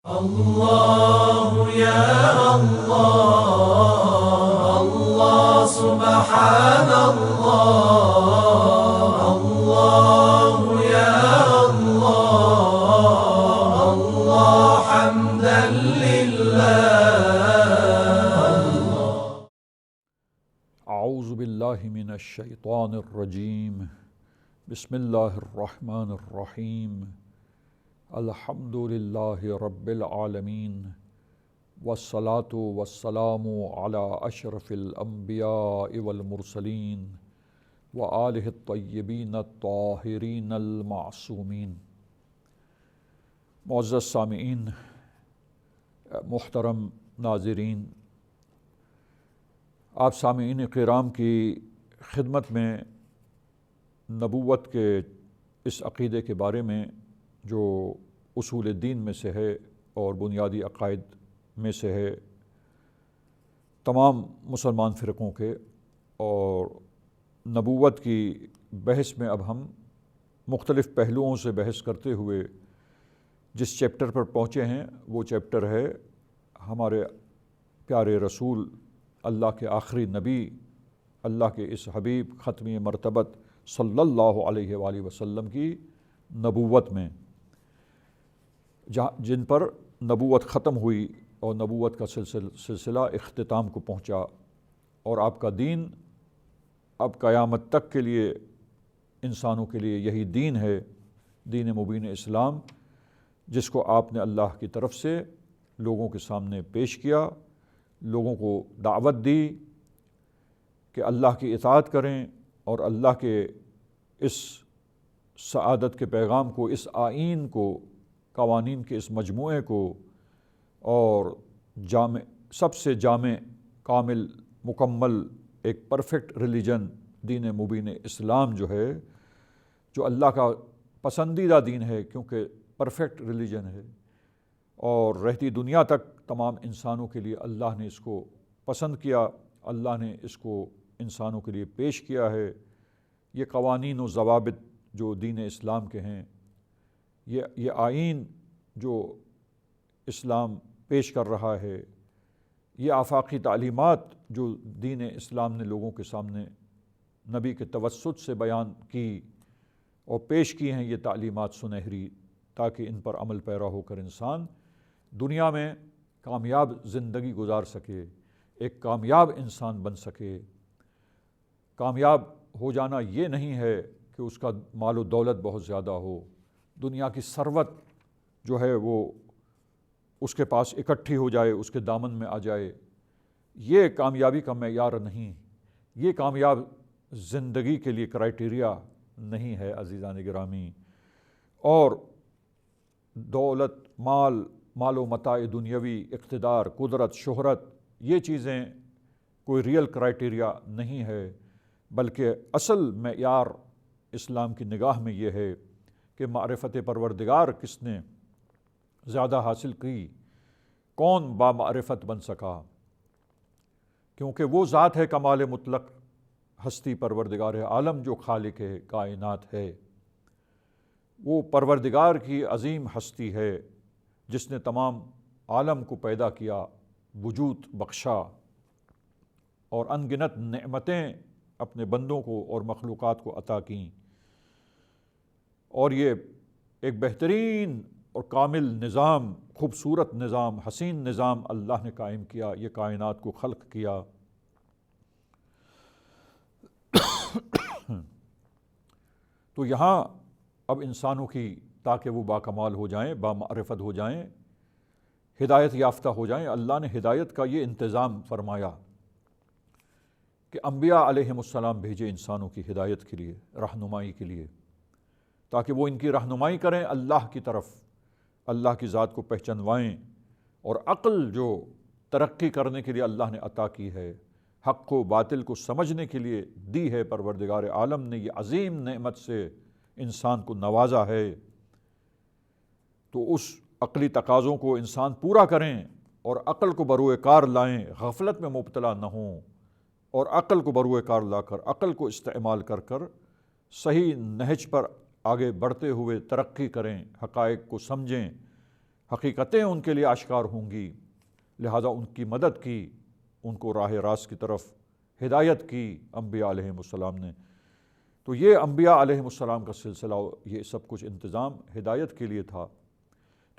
الله يا الله الله سبحان الله الله يا الله الله حمدا لله. اعوذ باللہ من الشیطان الرجیم. بسم اللہ الرحمن الرحیم. الحمد للہ رب العالمین والصلاة والسلام علی اشرف الانبیاء والمرسلین وآلہ الطیبین الطاہرین المعصومین. معزز سامعین، محترم ناظرین، آپ سامعین کرام کی خدمت میں نبوت کے اس عقیدے کے بارے میں جو اصول دین میں سے ہے اور بنیادی عقائد میں سے ہے تمام مسلمان فرقوں کے، اور نبوت کی بحث میں اب ہم مختلف پہلوؤں سے بحث کرتے ہوئے جس چیپٹر پر پہنچے ہیں وہ چیپٹر ہے ہمارے پیارے رسول، اللہ کے آخری نبی، اللہ کے اس حبیب ختمی مرتبت صلی اللہ علیہ وآلہ وسلم کی نبوت میں، جن پر نبوت ختم ہوئی اور نبوت کا سلسلہ اختتام کو پہنچا، اور آپ کا دین اب قیامت تک کے لیے انسانوں کے لیے یہی دین ہے، دین مبین اسلام، جس کو آپ نے اللہ کی طرف سے لوگوں کے سامنے پیش کیا، لوگوں کو دعوت دی کہ اللہ کی اطاعت کریں اور اللہ کے اس سعادت کے پیغام کو، اس آئین کو، قوانین کے اس مجموعے کو، اور جامع، سب سے جامع، کامل، مکمل ایک پرفیکٹ ریلیجن دین مبین اسلام جو ہے، جو اللہ کا پسندیدہ دین ہے کیونکہ پرفیکٹ ریلیجن ہے، اور رہتی دنیا تک تمام انسانوں کے لیے اللہ نے اس کو پسند کیا، اللہ نے اس کو انسانوں کے لیے پیش کیا ہے. یہ قوانین و ضوابط جو دین اسلام کے ہیں، یہ آئین جو اسلام پیش کر رہا ہے، یہ آفاقی تعلیمات جو دین اسلام نے لوگوں کے سامنے نبی کے توسط سے بیان کی اور پیش کی ہیں، یہ تعلیمات سنہری، تاکہ ان پر عمل پیرا ہو کر انسان دنیا میں کامیاب زندگی گزار سکے، ایک کامیاب انسان بن سکے. کامیاب ہو جانا یہ نہیں ہے کہ اس کا مال و دولت بہت زیادہ ہو، دنیا کی ثروت جو ہے وہ اس کے پاس اکٹھی ہو جائے، اس کے دامن میں آ جائے. یہ کامیابی کا معیار نہیں، یہ کامیاب زندگی کے لیے کرائیٹیریا نہیں ہے عزیزان گرامی. اور دولت، مال و متاع دنیاوی، اقتدار، قدرت، شہرت، یہ چیزیں کوئی ریئل کرائیٹیریا نہیں ہے، بلکہ اصل معیار اسلام کی نگاہ میں یہ ہے کہ معرفت پروردگار کس نے زیادہ حاصل کی، کون بامعرفت بن سکا، کیونکہ وہ ذات ہے کمال مطلق، ہستی پروردگار عالم جو خالق کائنات ہے. وہ پروردگار کی عظیم ہستی ہے جس نے تمام عالم کو پیدا کیا، وجود بخشا، اور ان گنت نعمتیں اپنے بندوں کو اور مخلوقات کو عطا کیں. اور یہ ایک بہترین اور کامل نظام، خوبصورت نظام، حسین نظام اللہ نے قائم کیا، یہ کائنات کو خلق کیا. تو یہاں اب انسانوں کی، تاکہ وہ باکمال ہو جائیں، بامعرفت ہو جائیں، ہدایت یافتہ ہو جائیں، اللہ نے ہدایت کا یہ انتظام فرمایا کہ انبیاء علیہم السلام بھیجے انسانوں کی ہدایت کے لیے، رہنمائی کے لیے، تاکہ وہ ان کی رہنمائی کریں اللہ کی طرف، اللہ کی ذات کو پہچانوائیں. اور عقل جو ترقی کرنے کے لیے اللہ نے عطا کی ہے، حق و باطل کو سمجھنے کے لیے دی ہے، پروردگار عالم نے یہ عظیم نعمت سے انسان کو نوازا ہے. تو اس عقلی تقاضوں کو انسان پورا کریں اور عقل کو بروئے کار لائیں، غفلت میں مبتلا نہ ہوں، اور عقل کو بروئے کار لا کر، عقل کو استعمال کر کر صحیح نہج پر آگے بڑھتے ہوئے ترقی کریں، حقائق کو سمجھیں، حقیقتیں ان کے لیے آشکار ہوں گی، لہٰذا ان کی مدد کی، ان کو راہ راست کی طرف ہدایت کی انبیاء علیہم السلام نے۔ تو یہ انبیاء علیہم السلام کا سلسلہ، یہ سب کچھ انتظام ہدایت کے لیے تھا۔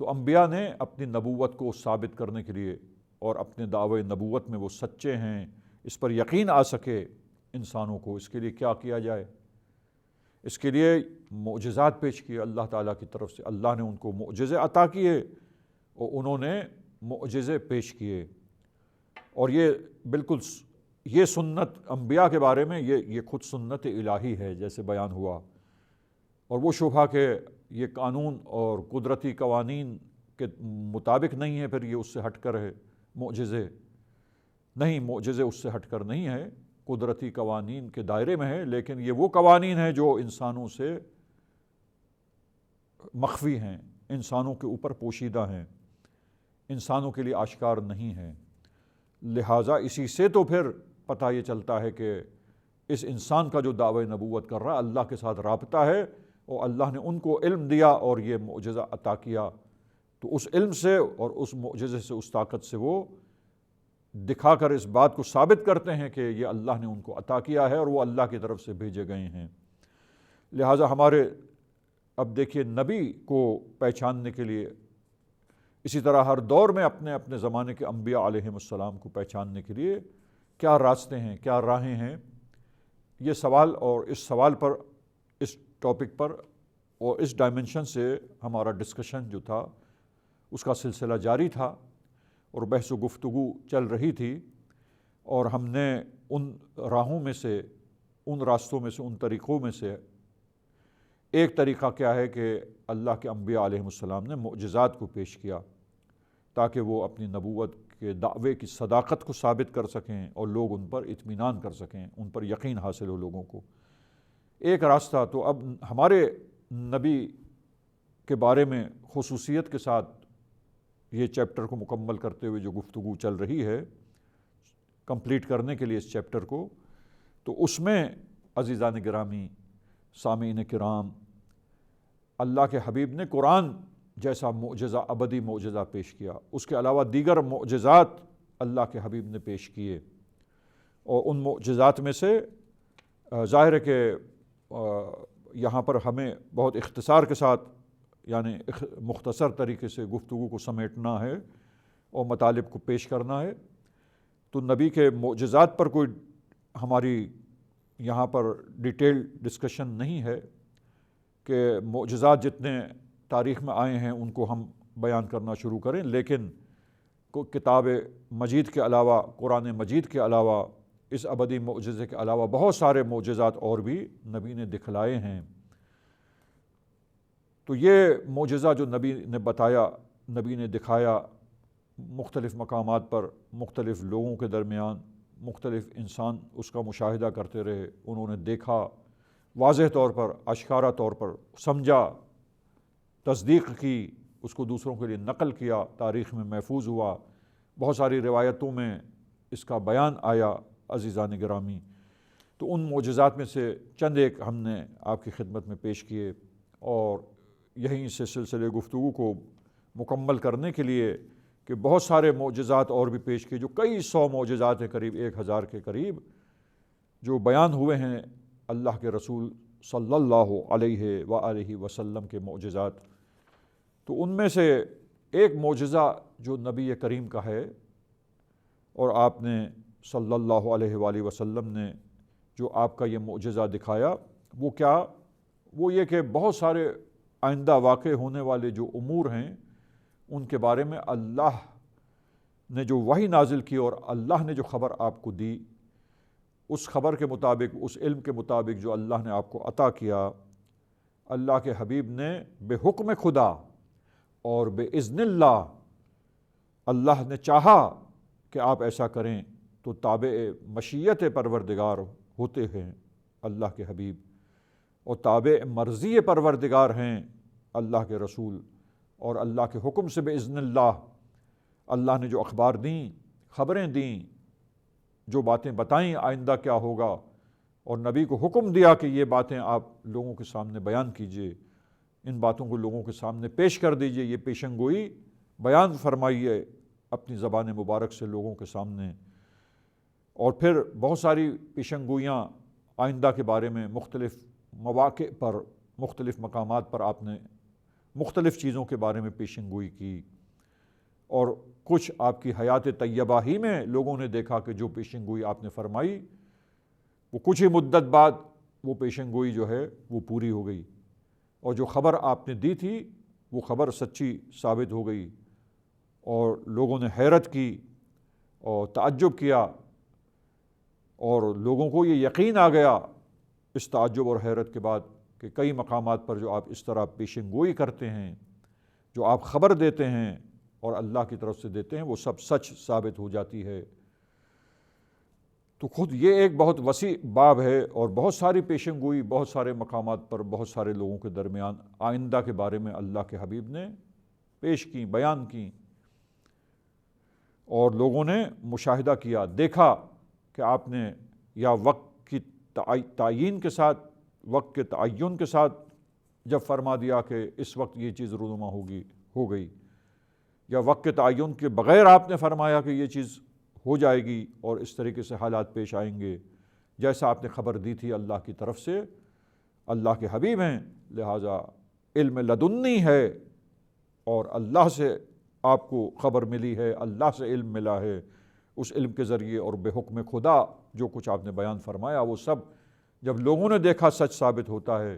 تو انبیاء نے اپنی نبوت کو ثابت کرنے کے لیے اور اپنے دعوے نبوت میں وہ سچے ہیں، اس پر یقین آ سکے انسانوں کو، اس کے لیے کیا کیا جائے؟ اس کے لیے معجزات پیش کیے اللہ تعالیٰ کی طرف سے۔ اللہ نے ان کو معجزے عطا کیے اور انہوں نے معجزے پیش کیے۔ اور یہ بالکل یہ سنت انبیاء کے بارے میں یہ خود سنت الہی ہے جیسے بیان ہوا۔ اور وہ شبہ کہ یہ قانون اور قدرتی قوانین کے مطابق نہیں ہے، پھر یہ اس سے ہٹ کر ہے معجزے نہیں، معجزے اس سے ہٹ کر نہیں ہے، قدرتی قوانین کے دائرے میں ہے، لیکن یہ وہ قوانین ہیں جو انسانوں سے مخفی ہیں، انسانوں کے اوپر پوشیدہ ہیں، انسانوں کے لیے آشکار نہیں ہیں۔ لہٰذا اسی سے تو پھر پتہ یہ چلتا ہے کہ اس انسان کا جو دعوی نبوت کر رہا اللہ کے ساتھ رابطہ ہے، اور اللہ نے ان کو علم دیا اور یہ معجزہ عطا کیا، تو اس علم سے اور اس معجزے سے، اس طاقت سے وہ دکھا کر اس بات کو ثابت کرتے ہیں کہ یہ اللہ نے ان کو عطا کیا ہے اور وہ اللہ کی طرف سے بھیجے گئے ہیں۔ لہٰذا ہمارے اب دیکھیے نبی کو پہچاننے کے لیے، اسی طرح ہر دور میں اپنے اپنے زمانے کے انبیاء علیہم السلام کو پہچاننے کے لیے کیا راستے ہیں، کیا راہیں ہیں، یہ سوال، اور اس سوال پر، اس ٹاپک پر اور اس ڈائمنشن سے ہمارا ڈسکشن جو تھا اس کا سلسلہ جاری تھا اور بحث و گفتگو چل رہی تھی، اور ہم نے ان راہوں میں سے، ان راستوں میں سے، ان طریقوں میں سے ایک طریقہ کیا ہے کہ اللہ کے انبیاء علیہم السلام نے معجزات کو پیش کیا تاکہ وہ اپنی نبوت کے دعوے کی صداقت کو ثابت کر سکیں اور لوگ ان پر اطمینان کر سکیں، ان پر یقین حاصل ہو لوگوں کو۔ ایک راستہ تو اب ہمارے نبی کے بارے میں خصوصیت کے ساتھ یہ چیپٹر کو مکمل کرتے ہوئے جو گفتگو چل رہی ہے، کمپلیٹ کرنے کے لیے اس چیپٹر کو، تو اس میں عزیزان گرامی، سامعین کرام، اللہ کے حبیب نے قرآن جیسا معجزہ، ابدی معجزہ پیش کیا، اس کے علاوہ دیگر معجزات اللہ کے حبیب نے پیش کیے، اور ان معجزات میں سے ظاہر ہے کہ یہاں پر ہمیں بہت اختصار کے ساتھ، یعنی مختصر طریقے سے گفتگو کو سمیٹنا ہے اور مطالب کو پیش کرنا ہے۔ تو نبی کے معجزات پر کوئی ہماری یہاں پر ڈیٹیل ڈسکشن نہیں ہے کہ معجزات جتنے تاریخ میں آئے ہیں ان کو ہم بیان کرنا شروع کریں، لیکن کتاب مجید کے علاوہ، قرآن مجید کے علاوہ، اس ابدی معجزے کے علاوہ بہت سارے معجزات اور بھی نبی نے دکھلائے ہیں۔ تو یہ معجزہ جو نبی نے بتایا، نبی نے دکھایا، مختلف مقامات پر، مختلف لوگوں کے درمیان، مختلف انسان اس کا مشاہدہ کرتے رہے، انہوں نے دیکھا، واضح طور پر، آشکارا طور پر سمجھا، تصدیق کی، اس کو دوسروں کے لیے نقل کیا، تاریخ میں محفوظ ہوا، بہت ساری روایتوں میں اس کا بیان آیا۔ عزیزان گرامی، تو ان معجزات میں سے چند ایک ہم نے آپ کی خدمت میں پیش کیے، اور یہیں سے سلسلے گفتگو کو مکمل کرنے کے لیے کہ بہت سارے معجزات اور بھی پیش کیے، جو کئی سو معجزات ہیں، قریب 1000 کے قریب جو بیان ہوئے ہیں اللہ کے رسول صلی اللہ علیہ وآلہ وسلم کے معجزات۔ تو ان میں سے ایک معجزہ جو نبی کریم کا ہے، اور آپ نے صلی اللہ علیہ وآلہ وسلم نے جو آپ کا یہ معجزہ دکھایا، وہ کیا؟ وہ یہ کہ بہت سارے آئندہ واقع ہونے والے جو امور ہیں ان کے بارے میں اللہ نے جو وحی نازل کی اور اللہ نے جو خبر آپ کو دی، اس خبر کے مطابق، اس علم کے مطابق جو اللہ نے آپ کو عطا کیا، اللہ کے حبیب نے بے حکم خدا اور بے اذن اللہ، اللہ نے چاہا کہ آپ ایسا کریں تو تابع مشیت پروردگار ہوتے ہیں اللہ کے حبیب، اور تابع مرضی پروردگار ہیں اللہ کے رسول، اور اللہ کے حکم سے بے اذن اللہ نے جو اخبار دیں، خبریں دیں، جو باتیں بتائیں آئندہ کیا ہوگا، اور نبی کو حکم دیا کہ یہ باتیں آپ لوگوں کے سامنے بیان کیجئے، ان باتوں کو لوگوں کے سامنے پیش کر دیجئے، یہ پیشن گوئی بیان فرمائیے اپنی زبان مبارک سے لوگوں کے سامنے، اور پھر بہت ساری پیشن گوئیاں آئندہ کے بارے میں مختلف مواقع پر، مختلف مقامات پر آپ نے مختلف چیزوں کے بارے میں پیشن گوئی کی، اور کچھ آپ کی حیات طیبہ ہی میں لوگوں نے دیکھا کہ جو پیشن گوئی آپ نے فرمائی وہ کچھ ہی مدت بعد وہ پیشن گوئی جو ہے وہ پوری ہو گئی، اور جو خبر آپ نے دی تھی وہ خبر سچی ثابت ہو گئی، اور لوگوں نے حیرت کی اور تعجب کیا، اور لوگوں کو یہ یقین آ گیا اس تعجب اور حیرت کے بعد کہ کئی مقامات پر جو آپ اس طرح پیشن گوئی کرتے ہیں، جو آپ خبر دیتے ہیں اور اللہ کی طرف سے دیتے ہیں، وہ سب سچ ثابت ہو جاتی ہے۔ تو خود یہ ایک بہت وسیع باب ہے، اور بہت ساری پیشن گوئی بہت سارے مقامات پر بہت سارے لوگوں کے درمیان آئندہ کے بارے میں اللہ کے حبیب نے پیش کی، بیان کی، اور لوگوں نے مشاہدہ کیا، دیکھا کہ آپ نے یا وقت کی تعین کے ساتھ، وقت کے تعین کے ساتھ جب فرما دیا کہ اس وقت یہ چیز رونما ہو گئی، یا وقت کے تعین کے بغیر آپ نے فرمایا کہ یہ چیز ہو جائے گی اور اس طریقے سے حالات پیش آئیں گے جیسا آپ نے خبر دی تھی اللہ کی طرف سے۔ اللہ کے حبیب ہیں، لہٰذا علم لدنی ہے، اور اللہ سے آپ کو خبر ملی ہے، اللہ سے علم ملا ہے، اس علم کے ذریعے اور بے حکم خدا جو کچھ آپ نے بیان فرمایا وہ سب جب لوگوں نے دیکھا سچ ثابت ہوتا ہے،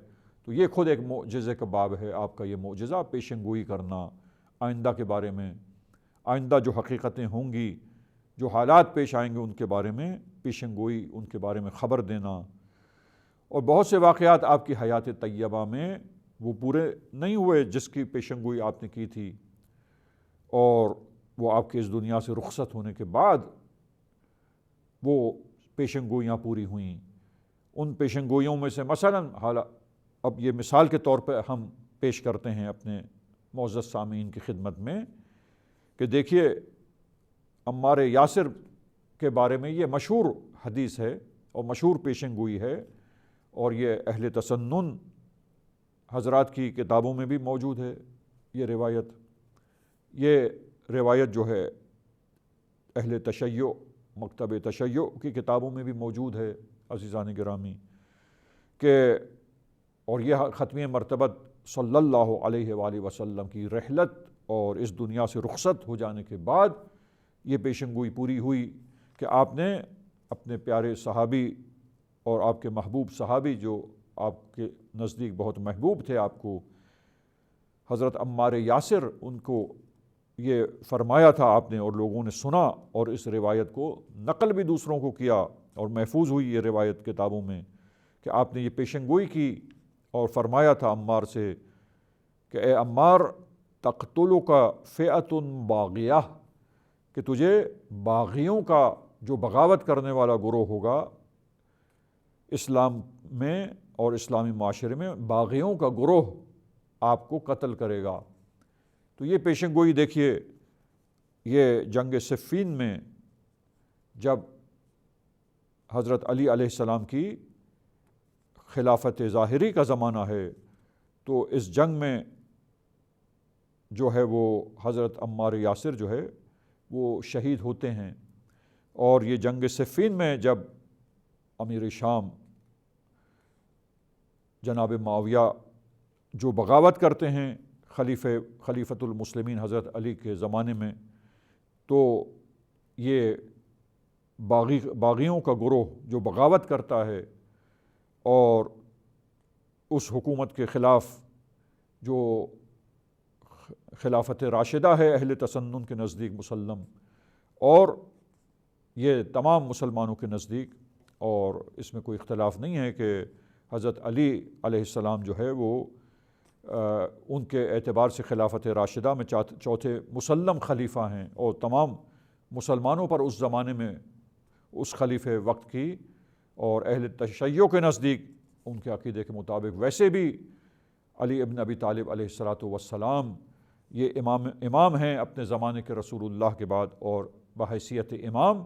تو یہ خود ایک معجزے کا باب ہے، آپ کا یہ معجزہ پیشن گوئی کرنا آئندہ کے بارے میں، آئندہ جو حقیقتیں ہوں گی، جو حالات پیش آئیں گے ان کے بارے میں پیشن گوئی، ان کے بارے میں خبر دینا۔ اور بہت سے واقعات آپ کی حیات طیبہ میں وہ پورے نہیں ہوئے جس کی پیشن گوئی آپ نے کی تھی، اور وہ آپ کے اس دنیا سے رخصت ہونے کے بعد وہ پیشن گوئیاں پوری ہوئیں۔ ان پیشن گوئیوں میں سے مثلاً اب یہ مثال کے طور پہ ہم پیش کرتے ہیں اپنے معزز سامعین کی خدمت میں کہ دیکھیے عمار یاسر کے بارے میں یہ مشہور حدیث ہے اور مشہور پیشن گوئی ہے، اور یہ اہل تسنن حضرات کی کتابوں میں بھی موجود ہے یہ روایت جو ہے اہل تشیع، مکتب تشیع کی کتابوں میں بھی موجود ہے عزیزان گرامی، کہ اور یہ ختم مرتبت صلی اللہ علیہ وآلہ وسلم کی رحلت اور اس دنیا سے رخصت ہو جانے کے بعد یہ پیشن گوئی پوری ہوئی کہ آپ نے اپنے پیارے صحابی اور آپ کے محبوب صحابی جو آپ کے نزدیک بہت محبوب تھے آپ کو، حضرت عمار یاسر، ان کو یہ فرمایا تھا آپ نے، اور لوگوں نے سنا، اور اس روایت کو نقل بھی دوسروں کو کیا اور محفوظ ہوئی یہ روایت کتابوں میں کہ آپ نے یہ پیشن گوئی کی اور فرمایا تھا عمار سے کہ اے عمار تقتلک فئۃ باغیہ، کہ تجھے باغیوں کا جو بغاوت کرنے والا گروہ ہوگا اسلام میں اور اسلامی معاشرے میں، باغیوں کا گروہ آپ کو قتل کرے گا۔ تو یہ پیشن گوئی دیکھیے، یہ جنگ صفین میں جب حضرت علی علیہ السلام کی خلافت ظاہری کا زمانہ ہے، تو اس جنگ میں جو ہے وہ حضرت عمار یاسر جو ہے وہ شہید ہوتے ہیں، اور یہ جنگ صفین میں جب امیر شام جناب معاویہ جو بغاوت کرتے ہیں خلیفۃ المسلمین حضرت علی کے زمانے میں، تو یہ باغیوں کا گروہ جو بغاوت کرتا ہے اور اس حکومت کے خلاف جو خلافت راشدہ ہے اہل تسنن کے نزدیک مسلم، اور یہ تمام مسلمانوں کے نزدیک، اور اس میں کوئی اختلاف نہیں ہے کہ حضرت علی علیہ السلام جو ہے وہ ان کے اعتبار سے خلافت راشدہ میں چوتھے مسلم خلیفہ ہیں، اور تمام مسلمانوں پر اس زمانے میں اس خلیفہ وقت کی اور اہل تشیع کے نزدیک ان کے عقیدے کے مطابق ویسے بھی علی ابن ابی طالب علیہ السلام یہ امام ہیں اپنے زمانے کے رسول اللہ کے بعد، اور بحیثیت امام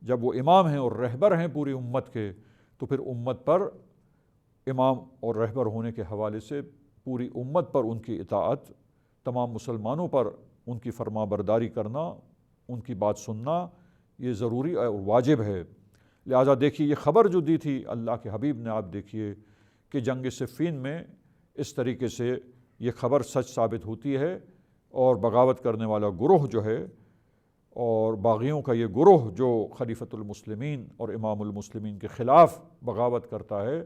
جب وہ امام ہیں اور رہبر ہیں پوری امت کے، تو پھر امت پر امام اور رہبر ہونے کے حوالے سے پوری امت پر ان کی اطاعت، تمام مسلمانوں پر ان کی فرما برداری کرنا، ان کی بات سننا یہ ضروری اور واجب ہے۔ لہٰذا دیکھیے یہ خبر جو دی تھی اللہ کے حبیب نے، آپ دیکھیے کہ جنگ صفین میں اس طریقے سے یہ خبر سچ ثابت ہوتی ہے، اور بغاوت کرنے والا گروہ جو ہے اور باغیوں کا یہ گروہ جو خلیفۃ المسلمین اور امام المسلمین کے خلاف بغاوت کرتا ہے،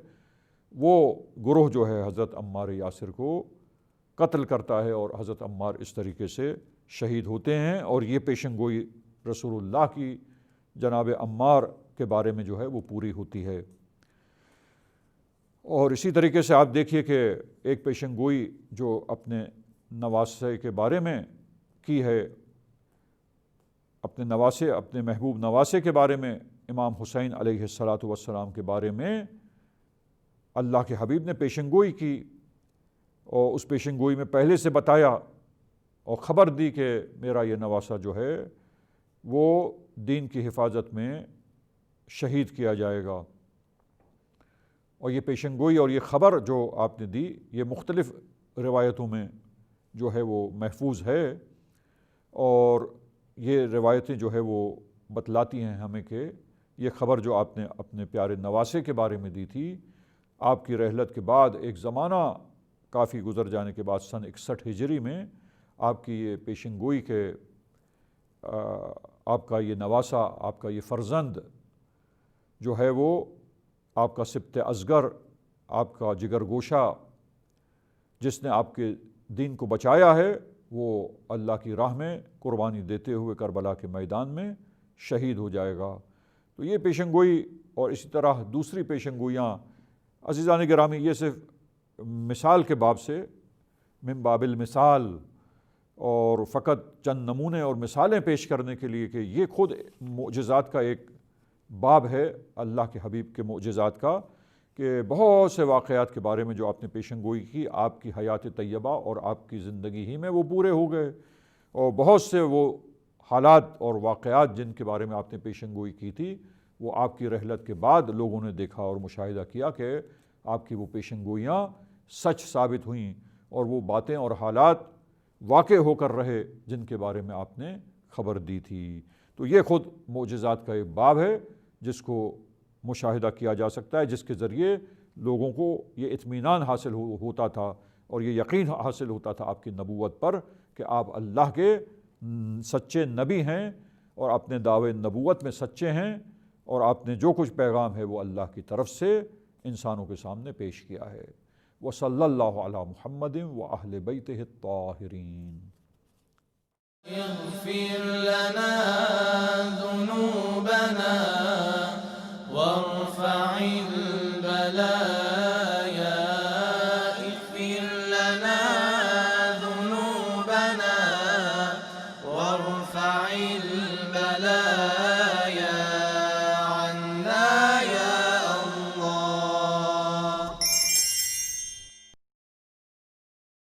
وہ گروہ جو ہے حضرت عمار یاسر کو قتل کرتا ہے، اور حضرت عمار اس طریقے سے شہید ہوتے ہیں، اور یہ پیشن گوئی رسول اللہ کی جناب عمار کے بارے میں جو ہے وہ پوری ہوتی ہے۔ اور اسی طریقے سے آپ دیکھیے کہ ایک پیشن گوئی جو اپنے نواسے کے بارے میں کی ہے، اپنے نواسے، اپنے محبوب نواسے کے بارے میں، امام حسین علیہ السلام کے بارے میں اللہ کے حبیب نے پیشن گوئی کی، اور اس پیشن گوئی میں پہلے سے بتایا اور خبر دی کہ میرا یہ نواسہ جو ہے وہ دین کی حفاظت میں شہید کیا جائے گا۔ اور یہ پیشن گوئی اور یہ خبر جو آپ نے دی یہ مختلف روایتوں میں جو ہے وہ محفوظ ہے، اور یہ روایتیں جو ہے وہ بتلاتی ہیں ہمیں کہ یہ خبر جو آپ نے اپنے پیارے نواسے کے بارے میں دی تھی، آپ کی رحلت کے بعد ایک زمانہ کافی گزر جانے کے بعد سن 61 ہجری میں آپ کی یہ پیشن گوئی کے آپ کا یہ نواسہ، آپ کا یہ فرزند جو ہے وہ آپ کا سبط اصغر، آپ کا جگر گوشہ، جس نے آپ کے دین کو بچایا ہے، وہ اللہ کی راہ میں قربانی دیتے ہوئے کربلا کے میدان میں شہید ہو جائے گا۔ تو یہ پیشن گوئی اور اسی طرح دوسری پیشن گوئیاں عزیزان گرامی، یہ صرف مثال کے باب سے، من باب المثال، اور فقط چند نمونے اور مثالیں پیش کرنے کے لیے کہ یہ خود معجزات کا ایک باب ہے اللہ کے حبیب کے معجزات کا، کہ بہت سے واقعات کے بارے میں جو آپ نے پیشن گوئی کی آپ کی حیات طیبہ اور آپ کی زندگی ہی میں وہ پورے ہو گئے، اور بہت سے وہ حالات اور واقعات جن کے بارے میں آپ نے پیشن گوئی کی تھی وہ آپ کی رحلت کے بعد لوگوں نے دیکھا اور مشاہدہ کیا کہ آپ کی وہ پیشن گوئیاں سچ ثابت ہوئیں، اور وہ باتیں اور حالات واقع ہو کر رہے جن کے بارے میں آپ نے خبر دی تھی۔ تو یہ خود معجزات کا ایک باب ہے جس کو مشاہدہ کیا جا سکتا ہے، جس کے ذریعے لوگوں کو یہ اطمینان حاصل ہوتا تھا اور یہ یقین حاصل ہوتا تھا آپ کی نبوت پر کہ آپ اللہ کے سچے نبی ہیں اور اپنے دعوے نبوت میں سچے ہیں، اور آپ نے جو کچھ پیغام ہے وہ اللہ کی طرف سے انسانوں کے سامنے پیش کیا ہے۔ وصلی اللہ علی محمد وأہل بیتہ الطاہرین۔ اغفر لنا ذنوبنا وارفع